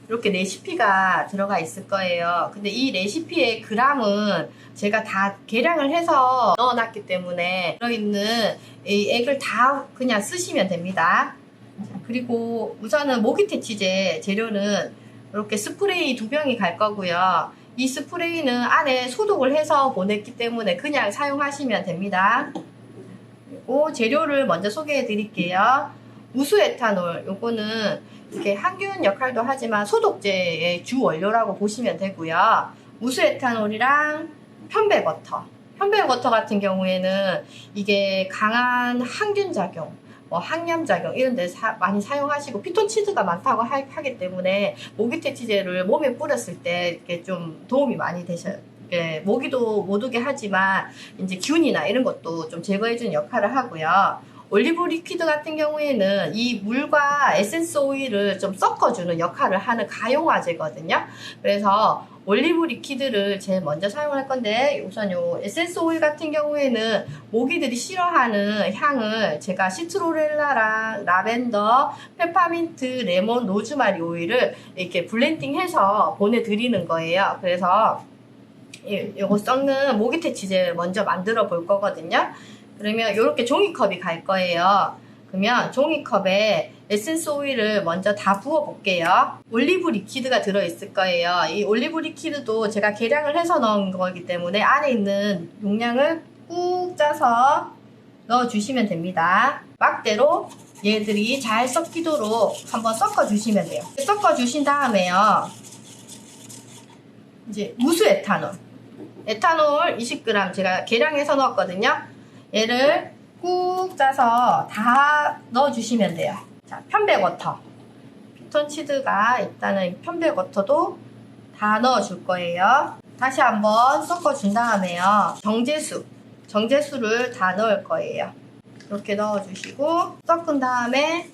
이렇게 레시피가 들어가 있을 거예요. 근데 이 레시피의 그램은 제가 다 계량을 해서 넣어놨기 때문에 들어있는 이 액을 다 그냥 쓰시면 됩니다. 그리고 우선은 모기퇴치제 재료는 이렇게 스프레이 2병이 갈 거고요. 이 스프레이는 안에 소독을 해서 보냈기 때문에 그냥 사용하시면 됩니다. 그리고 재료를 먼저 소개해 드릴게요. 우수에탄올, 요거는 이렇게 항균 역할도 하지만 소독제의 주 원료라고 보시면 되고요. 우수에탄올이랑 편백워터. 편백워터 같은 경우에는 이게 강한 항균 작용, 항염 작용 이런 데 많이 사용하시고 피톤치드가 많다고 하기 때문에 모기퇴치제를 몸에 뿌렸을 때 이렇게 좀 도움이 많이 되셔요. 모기도 못 오게 하지만 이제 균이나 이런 것도 좀 제거해주는 역할을 하고요. 올리브 리퀴드 같은 경우에는 이 물과 에센스 오일을 좀 섞어주는 역할을 하는 가용화제거든요. 그래서 올리브 리퀴드를 제일 먼저 사용할 건데, 우선 요 에센스 오일 같은 경우에는 모기들이 싫어하는 향을 제가 시트로렐라랑 라벤더, 페퍼민트, 레몬, 로즈마리 오일을 이렇게 블렌딩해서 보내드리는 거예요. 그래서 요거 섞는 모기퇴치제 먼저 만들어 볼 거거든요. 그러면 이렇게 종이컵이 갈 거예요. 그러면 종이컵에 에센스 오일을 먼저 다 부어 볼게요. 올리브 리퀴드가 들어있을 거예요. 이 올리브 리퀴드도 제가 계량을 해서 넣은 거기 때문에 안에 있는 용량을 꾹 짜서 넣어 주시면 됩니다. 막대로 얘들이 잘 섞이도록 한번 섞어 주시면 돼요. 섞어 주신 다음에요, 이제 무수에탄올, 에탄올 20g 제가 계량해서 넣었거든요. 얘를 꾹 짜서 다 넣어주시면 돼요. 자, 편백워터. 피톤치드가 있다는 편백워터도 다 넣어줄 거예요. 다시 한번 섞어준 다음에요. 정제수를 다 넣을 거예요. 이렇게 넣어주시고 섞은 다음에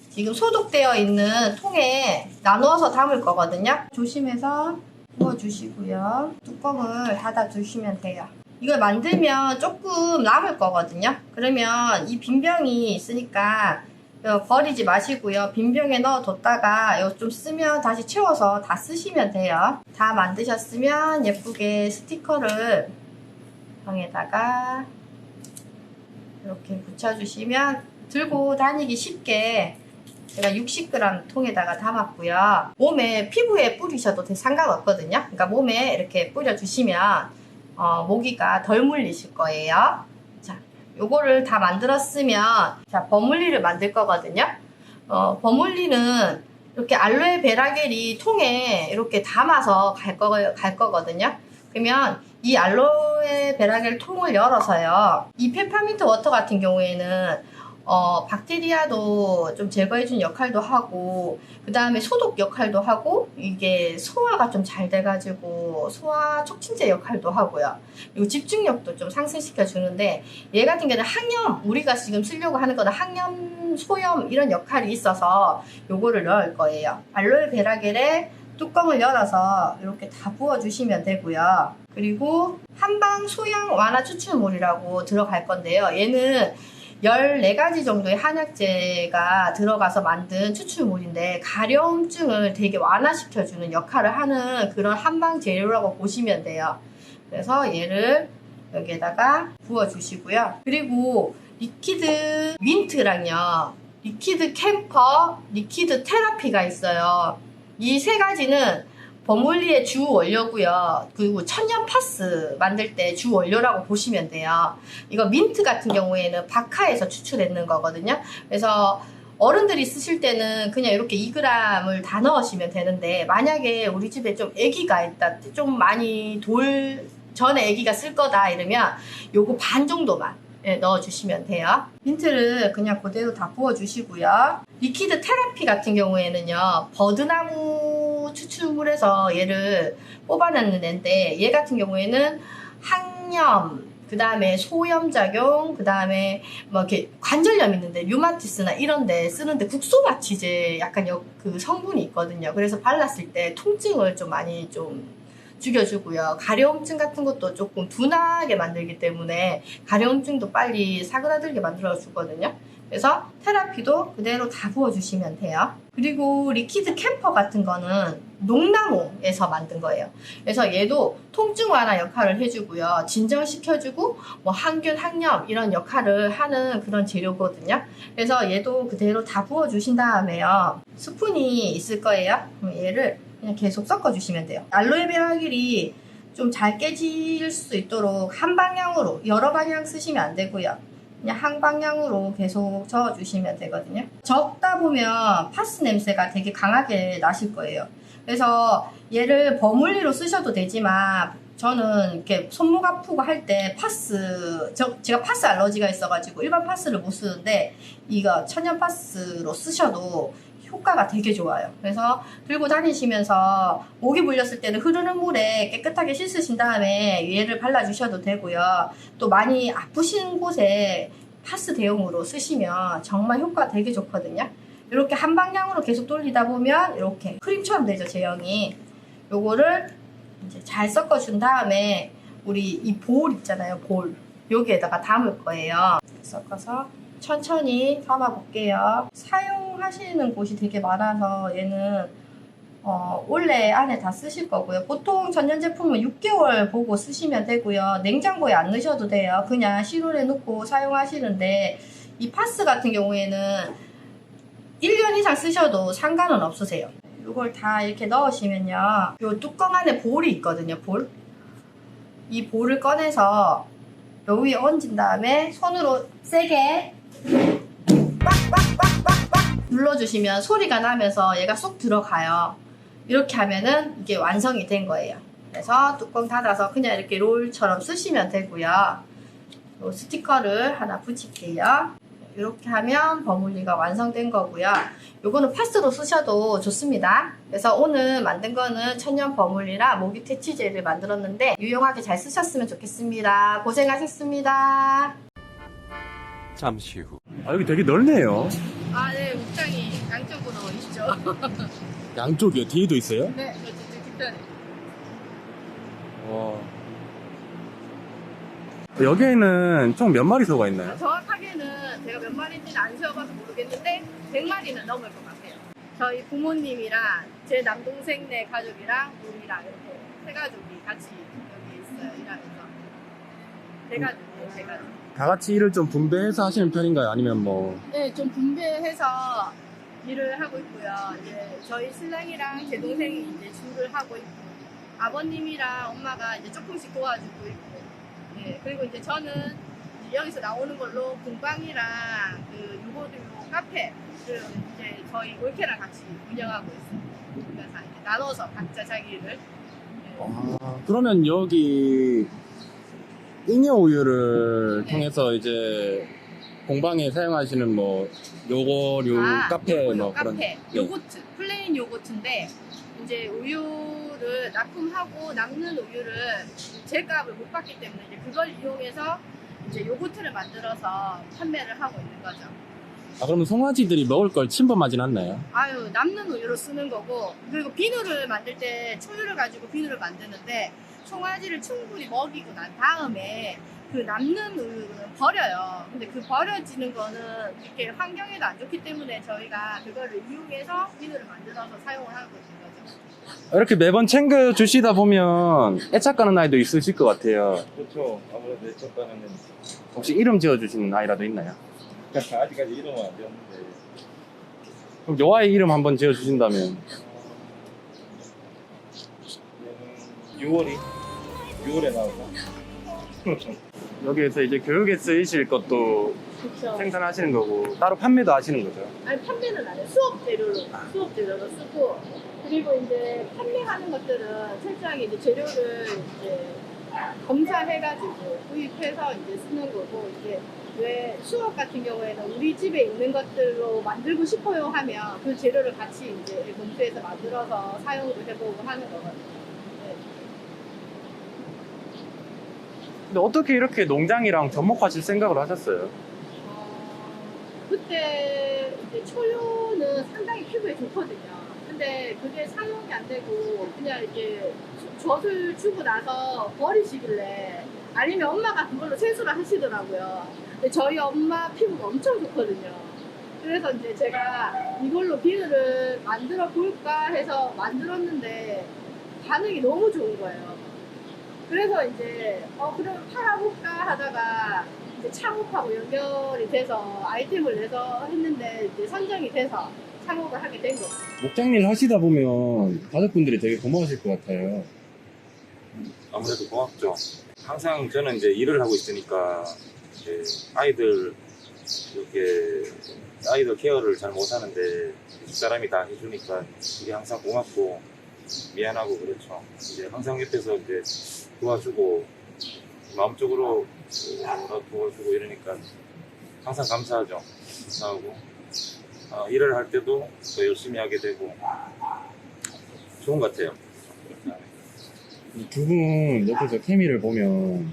지금 소독되어 있는 통에 나누어서 담을 거거든요. 조심해서 부어주시고요. 뚜껑을 닫아주시면 돼요. 이걸 만들면 조금 남을 거거든요. 그러면 이 빈병이 있으니까 버리지 마시고요. 빈병에 넣어뒀다가 이거 좀 쓰면 다시 채워서 다 쓰시면 돼요. 다 만드셨으면 예쁘게 스티커를 방에다가 이렇게 붙여주시면 들고 다니기 쉽게 제가 60g 통에다가 담았고요. 몸에, 피부에 뿌리셔도 상관없거든요. 그러니까 몸에 이렇게 뿌려주시면 모기가 덜 물리실 거예요. 자, 요거를 다 만들었으면, 자, 버물리를 만들 거거든요. 버물리는 이렇게 알로에 베라겔이 통에 이렇게 담아서 갈 거거든요. 그러면 이 알로에 베라겔 통을 열어서요, 이 페퍼민트 워터 같은 경우에는 박테리아도 좀 제거해주는 역할도 하고, 그 다음에 소독 역할도 하고, 이게 소화가 좀 잘 돼가지고 소화 촉진제 역할도 하고요. 그리고 집중력도 좀 상승시켜 주는데, 얘 같은 경우는 항염, 우리가 지금 쓰려고 하는 거는 항염, 소염 이런 역할이 있어서 요거를 넣을 거예요. 알로에 베라겔에 뚜껑을 열어서 이렇게 다 부어주시면 되고요. 그리고 한방 소양 완화 추출물이라고 들어갈 건데요. 얘는 14가지 정도의 한약재가 들어가서 만든 추출물인데 가려움증을 되게 완화시켜주는 역할을 하는 그런 한방 재료라고 보시면 돼요. 그래서 얘를 여기에다가 부어주시고요. 그리고 리퀴드 민트랑요, 리퀴드 캠퍼, 리퀴드 테라피가 있어요. 이 세 가지는 버물리의 주 원료고요. 그리고 천연파스 만들 때 주 원료라고 보시면 돼요. 이거 민트 같은 경우에는 박하에서 추출했는 거거든요. 그래서 어른들이 쓰실 때는 그냥 이렇게 2g을 다 넣으시면 되는데, 만약에 우리 집에 좀 아기가 있다, 좀 많이 돌 전에 아기가 쓸 거다 이러면 요거 반 정도만 넣어주시면 돼요. 민트를 그냥 그대로 다 부어주시고요. 리퀴드 테라피 같은 경우에는요, 버드나무 추출물에서 얘를 뽑아내는 애인데, 얘 같은 경우에는 항염, 그 다음에 소염작용, 그 다음에 뭐 이렇게 관절염 있는데 류마티스나 이런 데 쓰는데 국소마취제 약간 그 성분이 있거든요. 그래서 발랐을 때 통증을 좀 많이 좀 죽여주고요. 가려움증 같은 것도 조금 둔하게 만들기 때문에 가려움증도 빨리 사그라들게 만들어 주거든요. 그래서 테라피도 그대로 다 부어주시면 돼요. 그리고 리퀴드 캠퍼 같은 거는 농나무에서 만든 거예요. 그래서 얘도 통증 완화 역할을 해주고요. 진정시켜주고 뭐 항균, 항염 이런 역할을 하는 그런 재료거든요. 그래서 얘도 그대로 다 부어주신 다음에요. 스푼이 있을 거예요. 그럼 얘를 그냥 계속 섞어주시면 돼요. 알로에베라 겔이 좀 잘 깨질 수 있도록 한 방향으로 여러 방향 쓰시면 안 되고요. 그냥 한 방향으로 계속 저어주시면 되거든요. 적다 보면 파스 냄새가 되게 강하게 나실 거예요. 그래서 얘를 버물리로 쓰셔도 되지만 저는 이렇게 손목 아프고 할 때 파스, 제가 파스 알러지가 있어가지고 일반 파스를 못 쓰는데 이거 천연 파스로 쓰셔도 효과가 되게 좋아요. 그래서 들고 다니시면서 모기 물렸을 때는 흐르는 물에 깨끗하게 씻으신 다음에 얘를 발라주셔도 되고요. 또 많이 아프신 곳에 파스 대용으로 쓰시면 정말 효과 되게 좋거든요. 이렇게 한 방향으로 계속 돌리다 보면 이렇게 크림처럼 되죠, 제형이. 요거를 이제 잘 섞어준 다음에 우리 이 볼 있잖아요, 볼. 여기에다가 담을 거예요. 섞어서 천천히 담아 볼게요. 사용하시는 곳이 되게 많아서 얘는 원래 안에 다 쓰실 거고요. 보통 전년 제품은 6개월 보고 쓰시면 되고요. 냉장고에 안 넣으셔도 돼요. 그냥 실온에 넣고 사용하시는데 이 파스 같은 경우에는 1년 이상 쓰셔도 상관은 없으세요. 이걸 다 이렇게 넣으시면요. 이 뚜껑 안에 볼이 있거든요. 볼. 이 볼을 꺼내서 요 위에 얹은 다음에 손으로 세게 빡빡빡빡빡 눌러주시면 소리가 나면서 얘가 쏙 들어가요. 이렇게 하면은 이게 완성이 된 거예요. 그래서 뚜껑 닫아서 그냥 이렇게 롤처럼 쓰시면 되고요. 요 스티커를 하나 붙일게요. 이렇게 하면 버물리가 완성된 거고요. 요거는 파스로 쓰셔도 좋습니다. 그래서 오늘 만든 거는 천연 버물리랑 모기 퇴치제를 만들었는데 유용하게 잘 쓰셨으면 좋겠습니다. 고생하셨습니다. 잠시 후. 아, 여기 되게 넓네요. 아, 네, 옥상이 양쪽으로 있죠. 양쪽이요? 뒤에도 있어요? 네, 저쪽 뒷편에. 와. 여기에는 총 몇 마리 소가 있나요? 정확하게는 제가 몇 마리인지는 안 세어봐서 모르겠는데 100마리는 넘을 것 같아요. 저희 부모님이랑 제 남동생네 가족이랑 우리랑 이렇게 세 가족이 같이 여기 있어요. 일하면서. 세 가족이에요, 세 가족. 다 같이 일을 좀 분배해서 하시는 편인가요? 아니면 뭐? 네, 좀 분배해서 일을 하고 있고요. 이제 저희 신랑이랑 제 동생이 이제 주를 하고 있고, 아버님이랑 엄마가 이제 조금씩 도와주고 있고, 네, 그리고 이제 저는 이제 여기서 나오는 걸로 공방이랑 그 요거도 카페를 이제 저희 올케랑 같이 운영하고 있어요. 그래서 이제 나눠서 각자 자기 일을. 네. 아, 그러면 여기 잉여 우유를 네. 통해서 이제 공방에 사용하시는 뭐 요거류 카페 뭐 카페, 그런 요거트, 플레인 요거트인데 이제 우유를 납품하고 남는 우유를 제값을 못 받기 때문에 이제 그걸 이용해서 이제 요거트를 만들어서 판매를 하고 있는 거죠. 아, 그러면 송아지들이 먹을 걸 침범하진 않나요? 아유, 남는 우유로 쓰는 거고, 그리고 비누를 만들 때 초유를 가지고 비누를 만드는데 송아지를 충분히 먹이고 난 다음에 그 남는 우유는 버려요. 근데 그 버려지는 거는 이렇게 환경에도 안 좋기 때문에 저희가 그거를 이용해서 비누를 만들어서 사용을 하고 있는 거죠. 이렇게 매번 챙겨 주시다 보면 애착 가는 아이도 있으실 것 같아요. 그렇죠. 아무래도 애착가는 혹시 이름 지어 주시는 아이라도 있나요? 아직까지 이름은 안 되었는데 그럼 요 아이 이름 한번 지어 주신다면. 얘는 6월에 나오고 여기에서 이제 교육에 쓰이실 것도 그렇죠. 생산하시는 거고 따로 판매도 하시는 거죠? 아니, 판매는 안 해요. 수업 재료로 쓰고, 그리고 이제 판매하는 것들은 철저하게 이제 재료를 이제 검사해가지고 구입해서 이제 쓰는 거고, 이제 왜 수업 같은 경우에는 우리 집에 있는 것들로 만들고 싶어요 하면 그 재료를 같이 이제 검수해서 만들어서 사용을 해보고 하는 거거든요. 네. 근데 어떻게 이렇게 농장이랑 접목하실 생각을 하셨어요? 그때 이제 초유는 상당히 피부에 좋거든요. 근데 그게 사용이 안 되고 그냥 이게 젖을 주고 나서 버리시길래, 아니면 엄마가 그걸로 세수를 하시더라고요. 근데 저희 엄마 피부가 엄청 좋거든요. 그래서 이제 제가 이걸로 비누를 만들어 볼까 해서 만들었는데 반응이 너무 좋은 거예요. 그래서 이제 그럼 팔아볼까 하다가 이제 창업하고 연결이 돼서 아이템을 내서 했는데 이제 선정이 돼서 창업을 하게 된 거죠. 목장 일 하시다 보면 가족분들이 되게 고마우실 것 같아요. 아무래도 고맙죠. 항상 저는 이제 일을 하고 있으니까 이제 아이들 케어를 잘 못하는데 집사람이 다 해주니까 이게 항상 고맙고 미안하고 그렇죠. 이제 항상 옆에서 이제 도와주고 마음적으로 도와주고 이러니까 항상 감사하죠. 감사하고 일을 할 때도 더 열심히 하게 되고 좋은 것 같아요. 두 분 옆에서 케미를 보면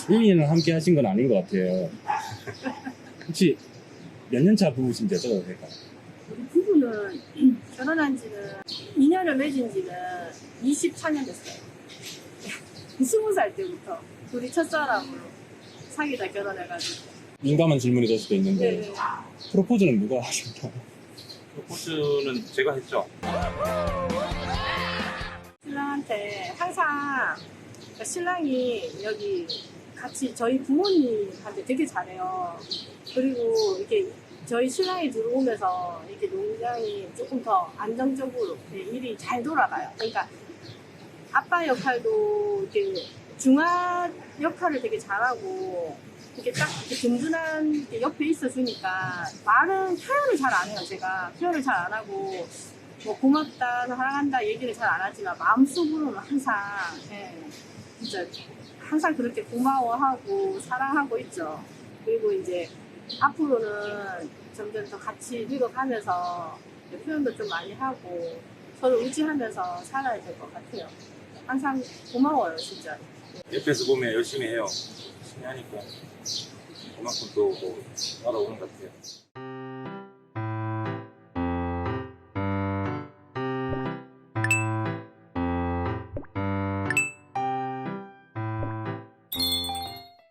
1, 2년 함께 하신 건 아닌 것 같아요. 혹시 몇 년 차 부부신지 여쭤봐도 될까요? 우리 부부는 결혼한 지는 2년을 맺은 지는 24년 됐어요. 20살 때부터 둘이 첫사랑으로 사귀다 결혼해가지고. 민감한 질문이 될 수도 있는데 네. 프로포즈는 누가 하셨나요? 프로포즈는 제가 했죠. 신랑한테 항상 그러니까 신랑이 여기 같이 저희 부모님한테 되게 잘해요. 그리고 이렇게 저희 신랑이 들어오면서 이렇게 농장이 조금 더 안정적으로 일이 잘 돌아가요. 그러니까 아빠 역할도 이렇게 중화 역할을 되게 잘하고 이렇게 딱 이렇게 든든한 이렇게 옆에 있어주니까 말은 표현을 잘 안 해요. 제가 표현을 잘 안 하고 뭐 고맙다, 사랑한다 얘기를 잘 안 하지만 마음속으로는 항상 진짜 항상 그렇게 고마워하고 사랑하고 있죠. 그리고 이제 앞으로는 점점 더 같이 늙어가면서 표현도 좀 많이 하고 서로 의지하면서 살아야 될 것 같아요. 항상 고마워요, 진짜. 옆에서 보면 열심히 해요. 열심히 하니까 그만큼 또 뭐 알아오는 것 같아요.